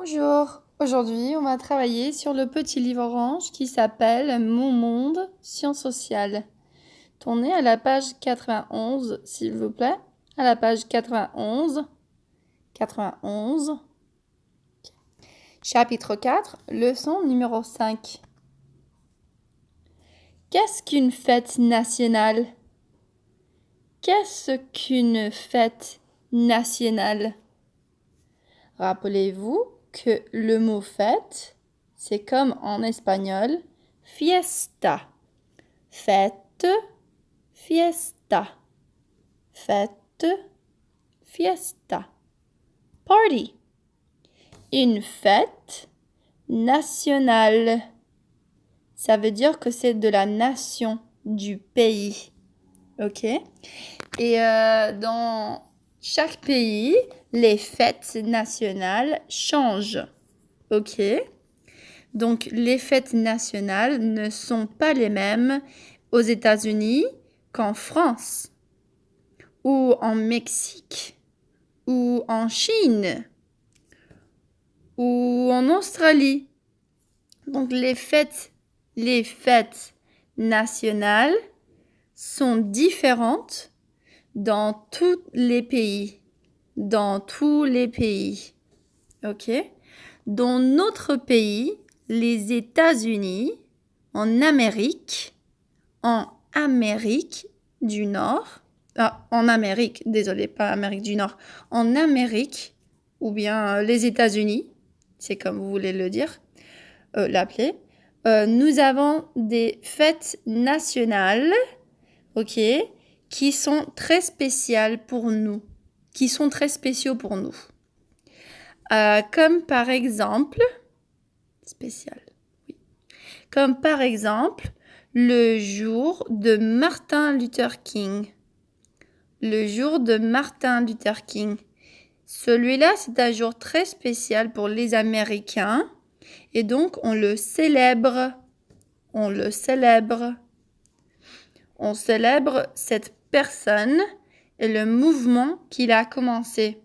Bonjour, aujourd'hui on va travailler sur le petit livre orange qui s'appelle Mon monde, sciences sociales. Tournez à la page 91 s'il vous plaît, à la page 91. 91. Chapitre 4, leçon numéro 5. Qu'est-ce qu'une fête nationale? Qu'est-ce qu'une fête nationale? Rappelez-vous que le mot fête, c'est comme en espagnol, fiesta. Fête, fiesta. Fête, fiesta. Party. Une fête nationale. Ça veut dire que c'est de la nation, du pays. Ok? Et dans chaque pays, les fêtes nationales changent. Ok? Donc, les fêtes nationales ne sont pas les mêmes aux États-Unis qu'en France, ou en Mexique, ou en Chine, ou en Australie. Donc, les fêtes nationales sont différentes dans tous les pays. Dans tous les pays. OK? Dans notre pays, les États-Unis, en Amérique du Nord, en Amérique, désolé, pas Amérique du Nord, en Amérique, ou bien les États-Unis, c'est comme vous voulez le dire, l'appeler, nous avons des fêtes nationales, ok, qui sont très spéciales pour nous, qui sont très spéciaux pour nous. Comme par exemple, comme par exemple, le jour de Martin Luther King. Le jour de Martin Luther King. Celui-là, c'est un jour très spécial pour les Américains et donc on le célèbre. On le célèbre. On célèbre cette personne et le mouvement qu'il a commencé.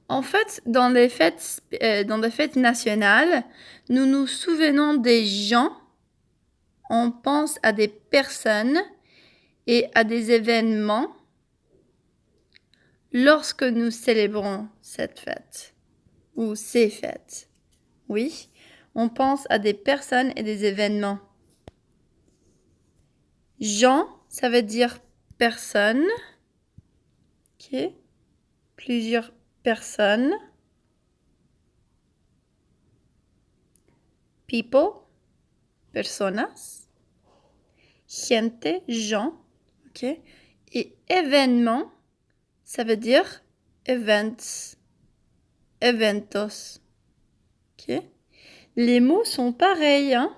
En fait, dans les fêtes nationales, nous nous souvenons des gens, on pense à des personnes et à des événements lorsque nous célébrons cette fête ou ces fêtes. Oui, on pense à des personnes et des événements. Gens, ça veut dire personne. Ok, plusieurs personnes. People, personas. Gente, gens. Ok. Et événement, ça veut dire events, eventos. Ok. Les mots sont pareils, hein?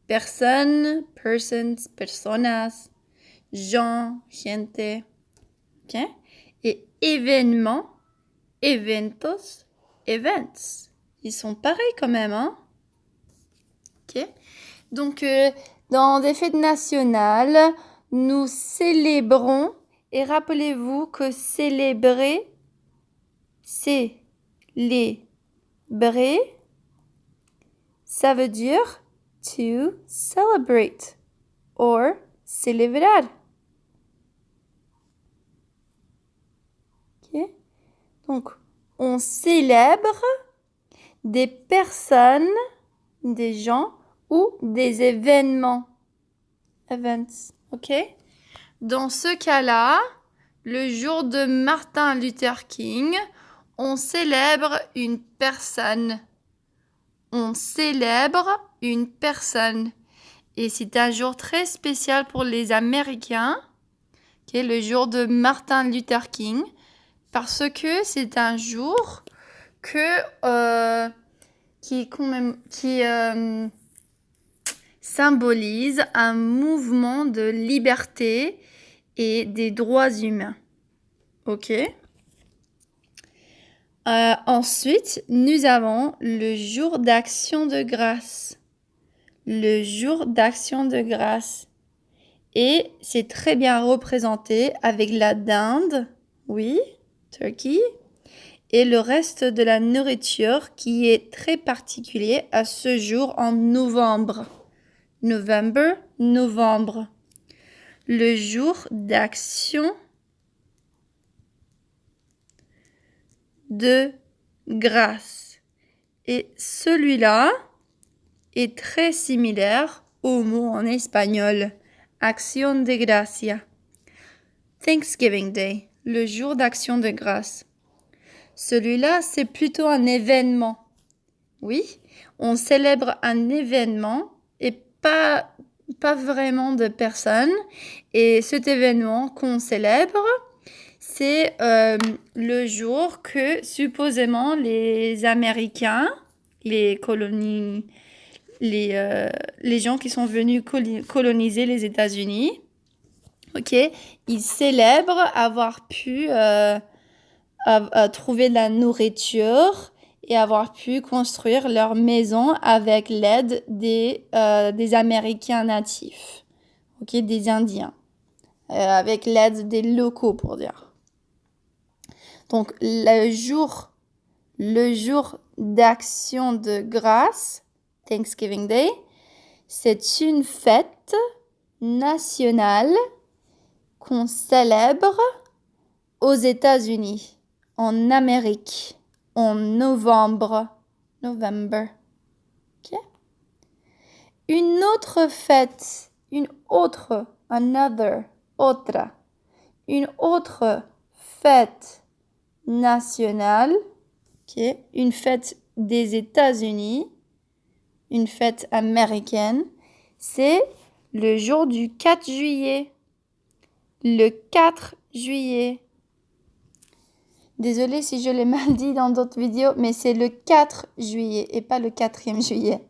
Personne, persons, personas, gens, gente. Ok. Et événement, eventos, events. Ils sont pareils quand même, hein? Ok. Donc, dans des fêtes nationales, nous célébrons, et rappelez-vous que célébrer, ça veut dire to celebrate or celebrar. Ok? Donc, on célèbre des personnes, des gens ou des événements. Events, ok? Dans ce cas-là, le jour de Martin Luther King, on célèbre une personne. On célèbre une personne. Et c'est un jour très spécial pour les Américains, qui est le jour de Martin Luther King, parce que c'est un jour qui symbolise un mouvement de liberté et des droits humains. Ok. Ensuite, nous avons le jour d'action de grâce. Le jour d'action de grâce. Et c'est très bien représenté avec la dinde, oui, turkey, et le reste de la nourriture qui est très particulier à ce jour en novembre. November, novembre. Le jour d'action de grâce. Et celui-là est très similaire au mot en espagnol, acción de gracia. Thanksgiving Day, le jour d'action de grâce. Celui-là, c'est plutôt un événement. Oui, on célèbre un événement et pas vraiment de personnes. Et cet événement qu'on célèbre, c'est le jour que supposément les Américains, les colonies, les gens qui sont venus coloniser les États-Unis, ils célèbrent avoir pu trouver de la nourriture et avoir pu construire leur maison avec l'aide des Américains natifs, des Indiens, avec l'aide des locaux pour dire. Donc le jour d'action de grâce, Thanksgiving Day, c'est une fête nationale qu'on célèbre aux États-Unis, en Amérique, en novembre. November. Okay? Une autre fête, autre fête nationale, une fête des États-Unis, une fête américaine, c'est le jour du 4 juillet. Le 4 juillet. Désolée si je l'ai mal dit dans d'autres vidéos, mais c'est le 4 juillet et pas le 4e juillet.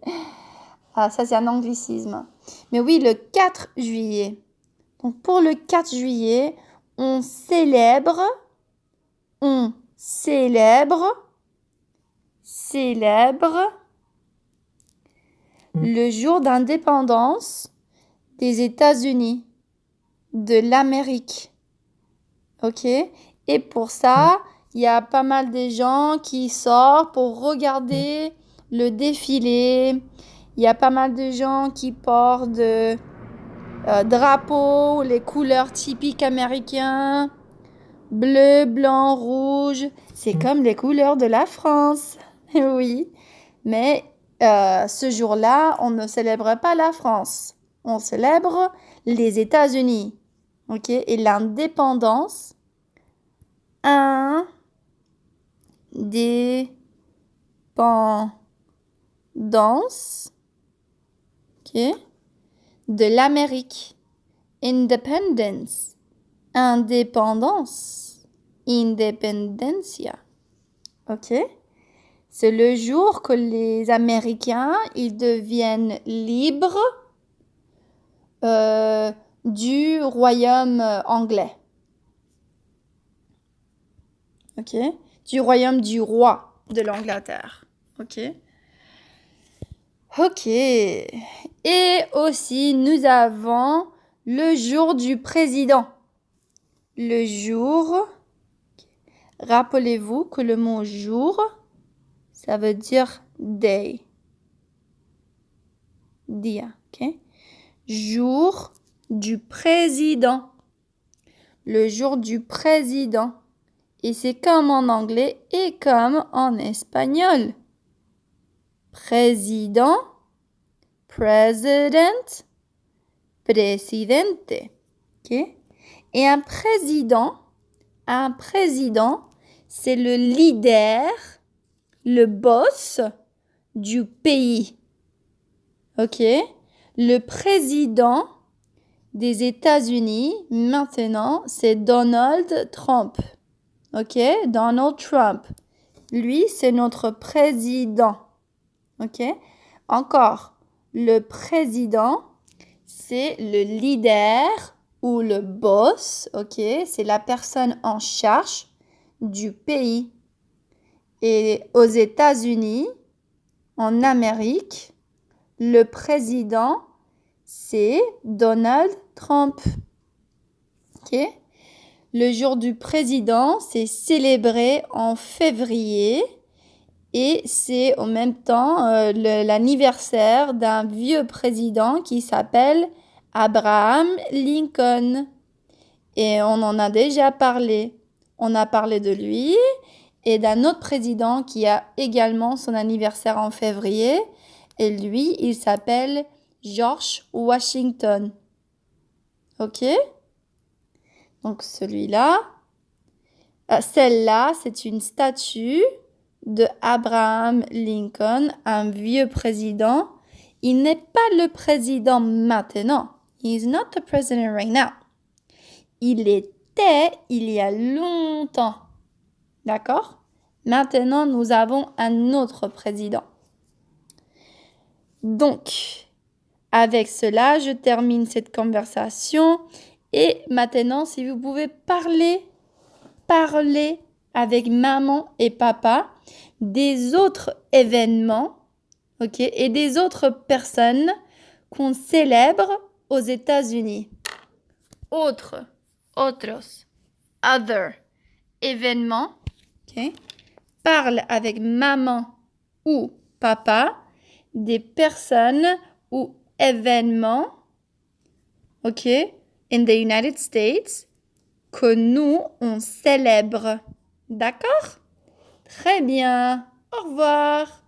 Ah, ça c'est un anglicisme. Mais oui, le 4 juillet. Donc pour le 4 juillet, on célèbre le jour d'indépendance des États-Unis, de l'Amérique. Ok? Et pour ça, il y a pas mal de gens qui sortent pour regarder le défilé. Il y a pas mal de gens qui portent des drapeaux, les couleurs typiques américaines. Bleu, blanc, rouge. C'est comme les couleurs de la France. Oui. Mais ce jour-là, on ne célèbre pas la France. On célèbre les États-Unis. Ok? Et l'indépendance. Indépendance. Ok? De l'Amérique. Independence. Indépendance. Independencia. Ok? C'est le jour que les Américains, ils deviennent libres du royaume anglais. Ok? Du royaume du roi de l'Angleterre. Ok? Ok. Et aussi, nous avons le jour du président. Le jour. Rappelez-vous que le mot jour, ça veut dire day. Dia. Ok? Jour du président. Le jour du président. Et c'est comme en anglais et comme en espagnol. Président, president, presidente. Okay? Et un président, c'est le leader, le boss du pays. Ok? Le président des États-Unis, maintenant, c'est Donald Trump. Ok? Donald Trump. Lui, c'est notre président. Ok? Encore, le président, c'est le leader ou le boss. Ok? C'est la personne en charge du pays. Et aux États-Unis, en Amérique, le président, c'est Donald Trump. Ok? Le jour du président, c'est célébré en février et c'est en même temps l'anniversaire d'un vieux président qui s'appelle Abraham Lincoln. Et on en a déjà parlé. On a parlé de lui et d'un autre président qui a également son anniversaire en février. Et lui, il s'appelle George Washington. OK? Donc celui-là. Celle-là, c'est une statue de Abraham Lincoln, un vieux président. Il n'est pas le président maintenant. He is not the president right now. Il était il y a longtemps. D'accord? Maintenant, nous avons un autre président. Donc, avec cela, je termine cette conversation. Et maintenant, si vous pouvez parler avec maman et papa des autres événements, ok, et des autres personnes qu'on célèbre aux États-Unis. Autres, otros, other, événements, ok. Parle avec maman ou papa des personnes ou événements, ok, in the United States, que nous, on célèbre. D'accord? Très bien. Au revoir.